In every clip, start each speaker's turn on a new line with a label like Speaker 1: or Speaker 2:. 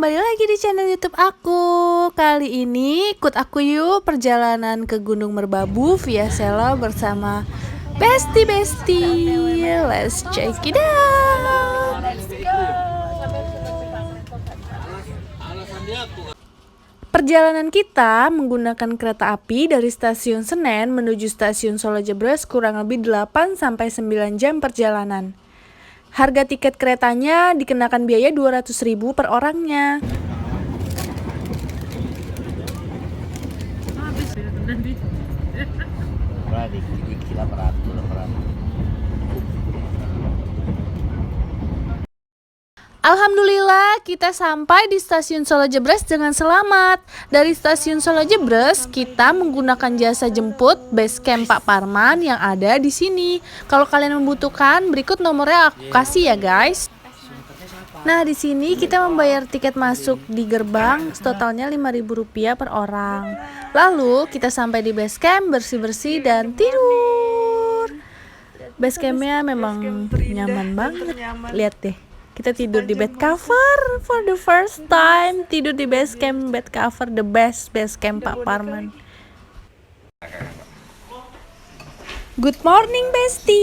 Speaker 1: kembali lagi di channel YouTube aku. Kali ini ikut aku yuk perjalanan ke Gunung Merbabu via Selo bersama Besti. Let's check it out. Perjalanan kita menggunakan kereta api dari stasiun Senen menuju stasiun Solo Jebres kurang lebih 8-9 jam perjalanan. Harga tiket keretanya dikenakan biaya 200.000 per orangnya. Alhamdulillah kita sampai di stasiun Solo Jebres dengan selamat. Dari stasiun Solo Jebres kita menggunakan jasa jemput base camp Pak Parman yang ada di sini. Kalau kalian membutuhkan, berikut nomornya aku kasih ya guys. Nah, di sini kita membayar tiket masuk di gerbang, totalnya Rp5.000 per orang. Lalu kita sampai di base camp, bersih-bersih dan tidur. Base campnya memang nyaman banget. Lihat deh. Kita tidur di bed cover for the first time. Tidur di base camp bed cover, the best base camp Pak Parman. Good morning Besti.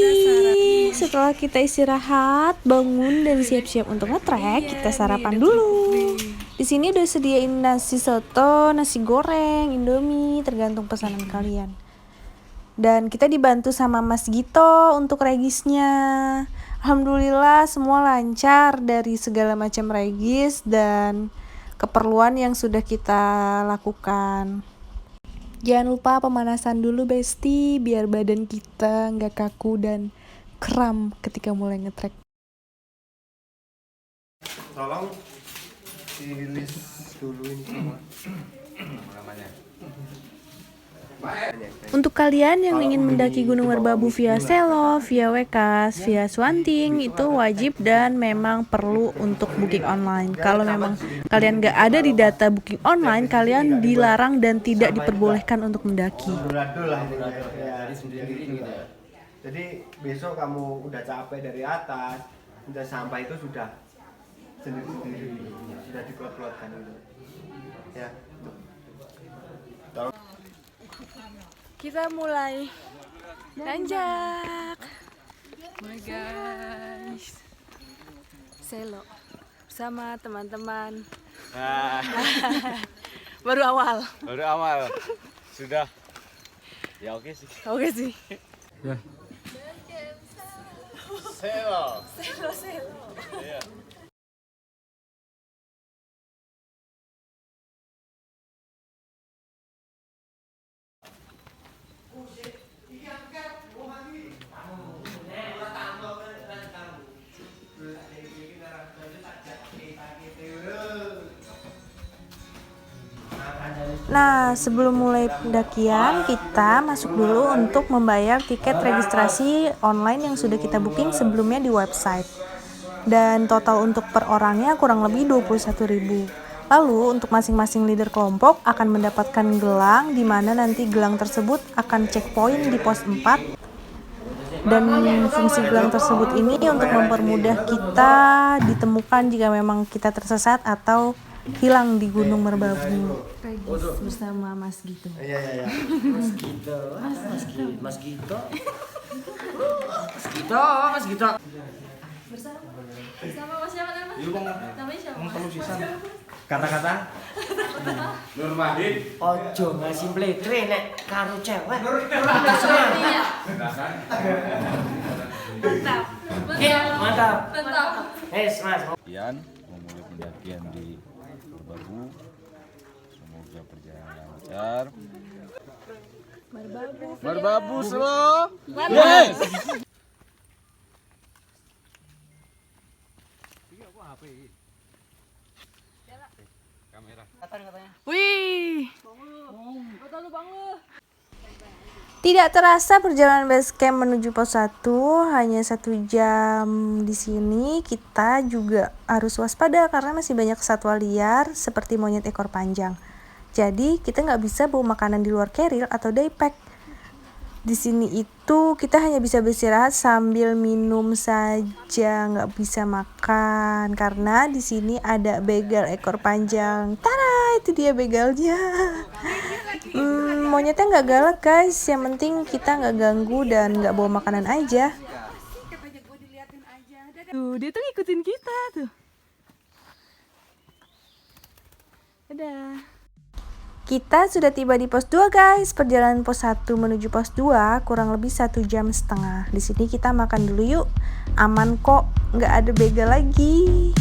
Speaker 1: Setelah kita istirahat, bangun dan siap-siap untuk nge-trek, kita sarapan dulu. Di sini udah sediain nasi soto, nasi goreng, indomie, tergantung pesanan kalian. Dan kita dibantu sama Mas Gito untuk regisnya. Alhamdulillah semua lancar dari segala macam regis dan keperluan yang sudah kita lakukan. Jangan lupa pemanasan dulu Besti, biar badan kita nggak kaku dan kram ketika mulai ngetrek.
Speaker 2: Tolong dirilis dulu ini semua namanya.
Speaker 1: Untuk kalian yang ingin mendaki Gunung Merbabu via Selo, via Wekas, via Swanting, itu wajib dan memang perlu untuk booking online. Kalau memang kalian nggak ada di data booking online, kalian dilarang dan tidak diperbolehkan untuk mendaki.
Speaker 2: Jadi besok kamu udah capek dari atas, udah sampai itu sudah sendiri-sendiri, sudah diplot-plotkan gitu. Ya.
Speaker 1: Kita mulai nanjak. Guys, Selo sama teman-teman. Baru awal.
Speaker 3: Sudah. Ya oke sih.
Speaker 1: Oke sih.
Speaker 3: Ya. Selo. Iya.
Speaker 1: Nah, sebelum mulai pendakian, kita masuk dulu untuk membayar tiket registrasi online yang sudah kita booking sebelumnya di website. Dan total untuk per orangnya kurang lebih 21.000. Lalu untuk masing-masing leader kelompok akan mendapatkan gelang, di mana nanti gelang tersebut akan checkpoint di pos 4. Dan fungsi gelang tersebut ini untuk mempermudah kita ditemukan jika memang kita tersesat atau hilang di Gunung Merbabu. Regis bersama Mas Gito.
Speaker 2: Iya.
Speaker 4: Mas Gito.
Speaker 5: Bersama Mas siapa namanya? Namanya siapa?
Speaker 2: Kata-kata
Speaker 3: Nur Mahdin.
Speaker 4: Ojo ngasih pletre nek karo cewek.
Speaker 5: Iya.
Speaker 4: Mantap.
Speaker 5: Mantap.
Speaker 4: Mas.
Speaker 3: Kian memulai pendakian di Merbabu. Semoga perjalanan lancar. Merbabu Selo. Yes.
Speaker 1: Wih. Tidak terasa perjalanan base camp menuju pos 1 hanya 1 jam. Di sini kita juga harus waspada karena masih banyak satwa liar seperti monyet ekor panjang. Jadi kita nggak bisa bawa makanan di luar carrier atau daypack. Di sini itu kita hanya bisa beristirahat sambil minum saja, nggak bisa makan karena di sini ada begal ekor panjang. Tada, itu dia begalnya. Monyetnya nggak galak guys, yang penting kita nggak ganggu dan nggak bawa makanan aja. Tuh, dia tuh ngikutin kita tuh. Dadah. Kita sudah tiba di pos 2 guys. Perjalanan pos 1 menuju pos 2 kurang lebih 1,5 jam. Di sini kita makan dulu yuk. Aman kok, nggak ada begal lagi.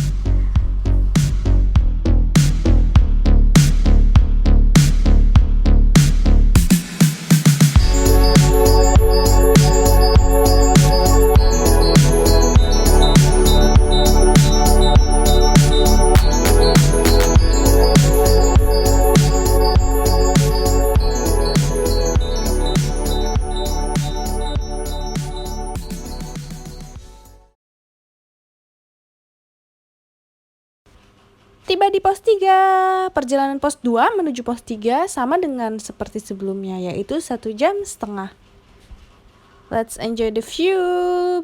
Speaker 1: Tiba di pos 3, perjalanan pos 2 menuju pos 3 sama dengan seperti sebelumnya, yaitu 1,5 jam. Let's enjoy the view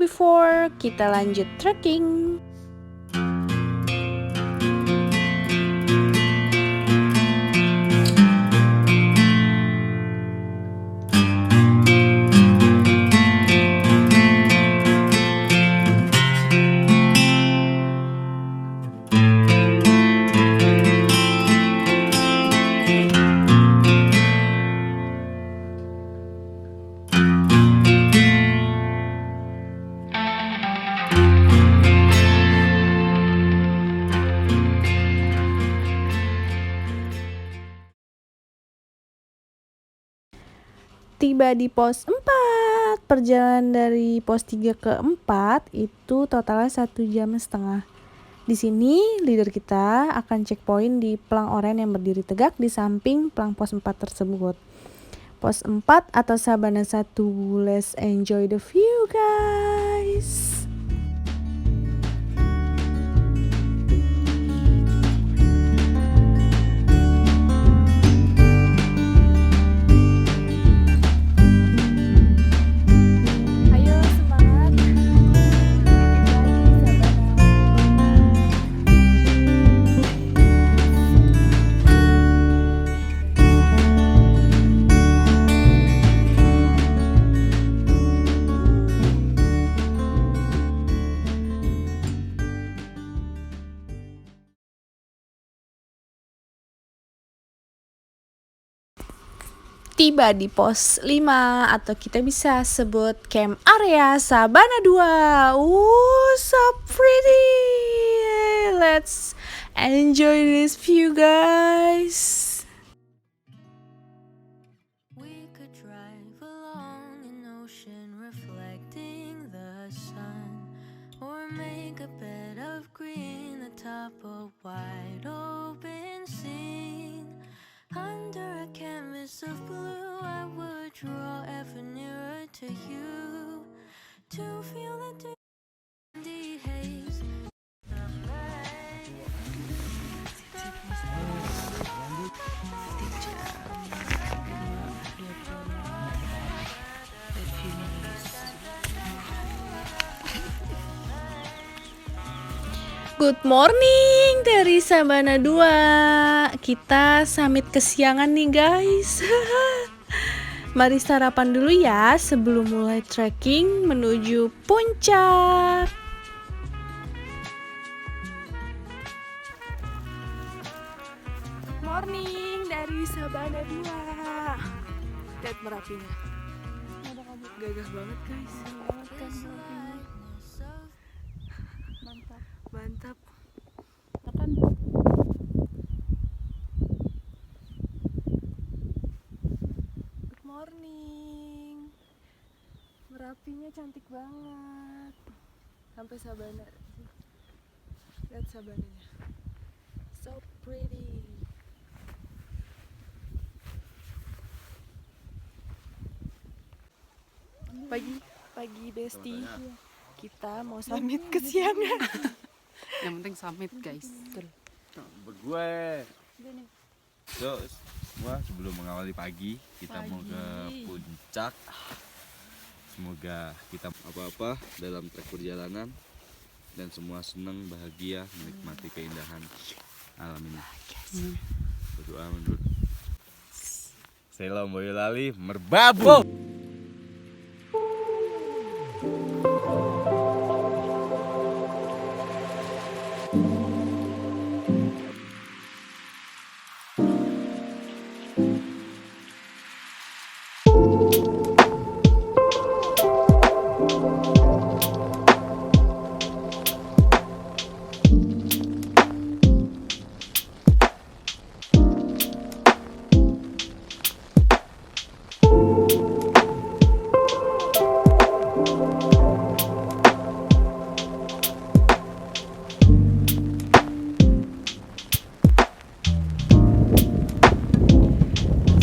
Speaker 1: before kita lanjut trekking. Tiba di pos 4. Perjalanan dari pos 3 ke 4 itu totalnya 1,5 jam. Di sini leader kita akan checkpoint di pelang oranye yang berdiri tegak di samping pelang pos 4 tersebut. Pos 4 atau Sabana 1. Let's enjoy the view guys. Tiba di pos 5 atau kita bisa sebut camp area Sabana 2. So pretty. Let's enjoy this view guys.
Speaker 6: We could drive along an ocean reflecting the sun, or make a bed of green atop a wide open scene. Under a canvas of blue, I would draw ever nearer to you, to feel the deep haze.
Speaker 1: Good morning dari Sabana 2. Kita summit kesiangan nih guys. Mari sarapan dulu ya sebelum mulai trekking menuju puncak. Good morning dari Sabana 2. Lihat Merapinya. Gagah banget guys. Mantap. Makan. Good morning. Merapinya cantik banget. Sampai Sabana. Lihat Sabananya. So pretty. Pagi Besti. Kita mau summit kesiangan.
Speaker 7: Yang penting summit guys.
Speaker 3: Gue. So, semua sebelum mengawali pagi kita mau ke puncak. Semoga kita apa-apa dalam trek perjalanan dan semua senang, bahagia, menikmati keindahan alam ini. Berdoa menurut Sela Boyolali merbabu.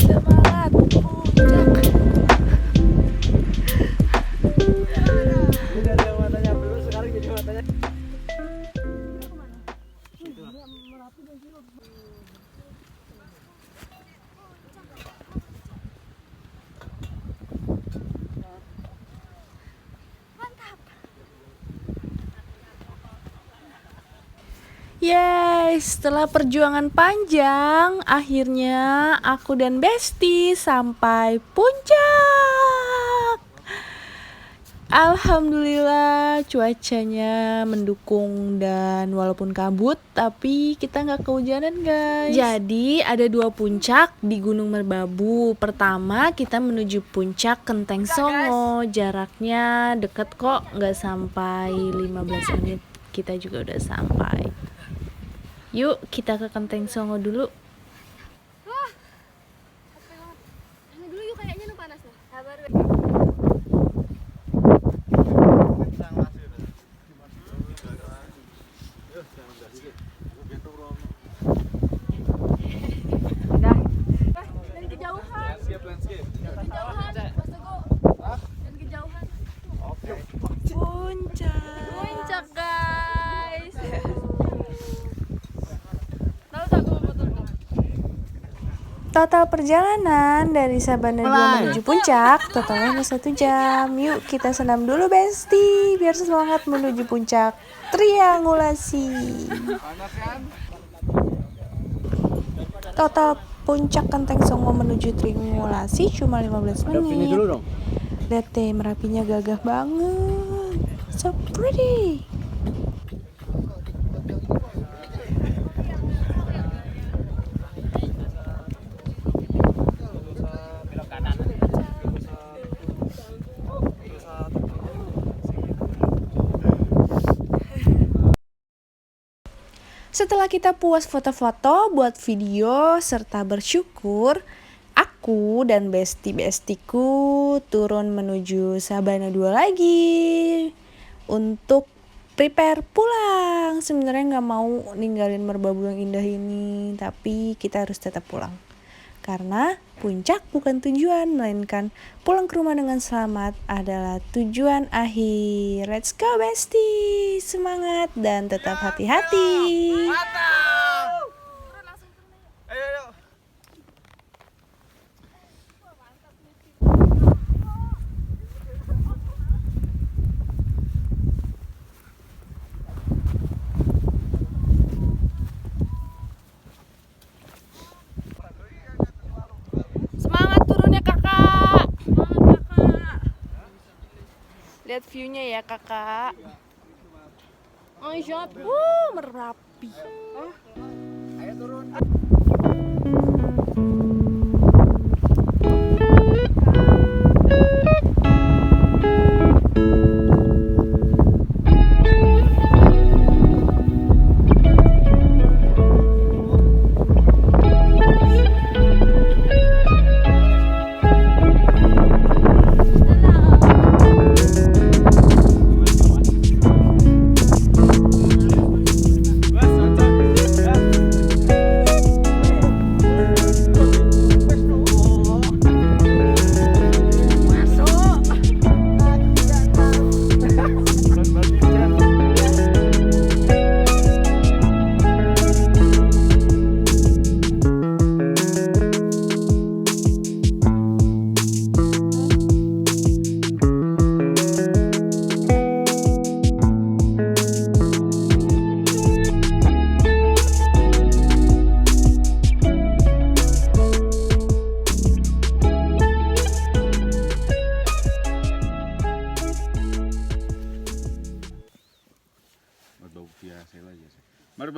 Speaker 1: Semangat puncak. Yeay, setelah perjuangan panjang, akhirnya aku dan Besti sampai puncak. Alhamdulillah cuacanya mendukung dan walaupun kabut, tapi kita nggak kehujanan guys. Jadi ada 2 puncak di Gunung Merbabu. Pertama kita menuju puncak Kenteng Songo, jaraknya deket kok, nggak sampai 15 menit. Kita juga udah sampai. Yuk kita ke Kenteng Songo dulu.
Speaker 5: Ini dulu yuk kayaknya nu panas nih. Sabar. Dan kejauhan. Kejauhan. Mas Teguh. Dan kejauhan. Puncak guys. Tahu tak gue foto?
Speaker 1: Total perjalanan dari Sabana 2 menuju puncak totalnya 1 jam. Yuk kita senam dulu Besti biar semangat menuju puncak triangulasi. Total puncak Kenteng Songo menuju triangulasi cuma 15 menit. Lihat deh Merapinya gagah banget. So pretty. Setelah kita puas foto-foto, buat video, serta bersyukur, aku dan besti-bestiku turun menuju Sabana 2 lagi untuk prepare pulang. Sebenarnya nggak mau ninggalin Merbabu yang indah ini, tapi kita harus tetap pulang. Karena puncak bukan tujuan, melainkan pulang ke rumah dengan selamat adalah tujuan akhir. Let's go Besti, semangat dan tetap hati-hati. Semangat turunnya kakak. Lihat view-nya ya kakak. Oh shot. Merapi.
Speaker 2: Ayo turun.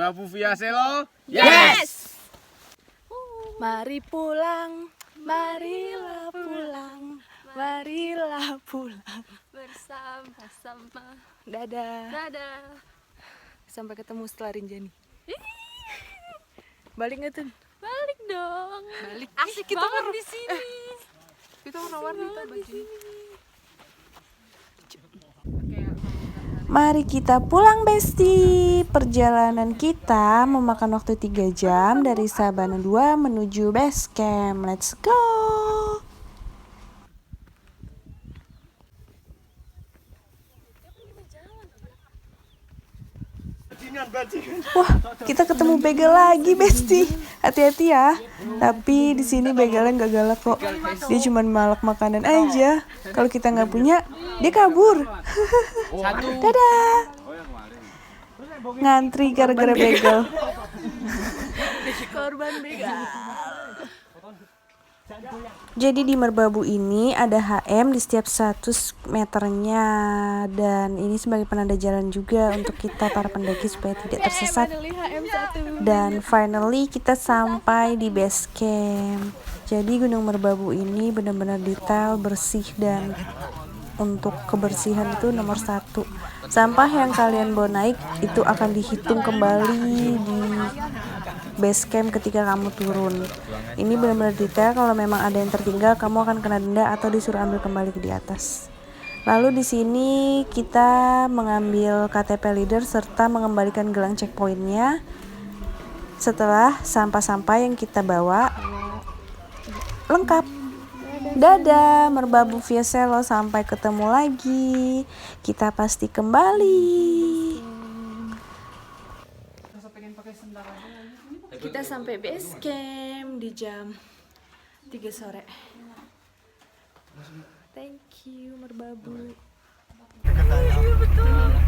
Speaker 3: Merbabu via Selo.
Speaker 1: Mari pulang, marilah pulang, marilah pulang.
Speaker 5: Bersama-sama.
Speaker 1: Dadah.
Speaker 5: Dadah.
Speaker 1: Sampai ketemu setelah Rinjani. Balik nggak tuh?
Speaker 5: Balik dong.
Speaker 7: Balik.
Speaker 5: Asik kita banget di sini.
Speaker 7: Kita warna-warni tuh bajunya.
Speaker 1: Mari kita pulang Besti. Perjalanan kita memakan waktu 3 jam dari Sabana 2 menuju base camp. Let's go. Wah, kita ketemu begal lagi Besti. Hati-hati ya. Tapi di sini begalnya nggak galak kok. Dia cuma malak makanan aja. Kalau kita nggak punya, dia kabur. Dadah. Ngantri gara-gara begal. Korban begal. Jadi di Merbabu ini ada HM di setiap 100 meternya, dan ini sebagai penanda jalan juga untuk kita para pendaki supaya tidak tersesat. Dan finally kita sampai di base camp. Jadi Gunung Merbabu ini benar-benar detail, bersih, dan untuk kebersihan itu nomor 1. Sampah yang kalian bawa naik itu akan dihitung kembali di base camp ketika kamu turun. Ini benar-benar detail. Kalau memang ada yang tertinggal, kamu akan kena denda atau disuruh ambil kembali ke di atas. Lalu di sini kita mengambil KTP leader serta mengembalikan gelang checkpointnya setelah sampah-sampah yang kita bawa lengkap. Dadah, Merbabu via Selo, sampai ketemu lagi. Kita pasti kembali. Kita sampai base camp di jam 3 sore. Thank you Merbabu.
Speaker 2: Betul.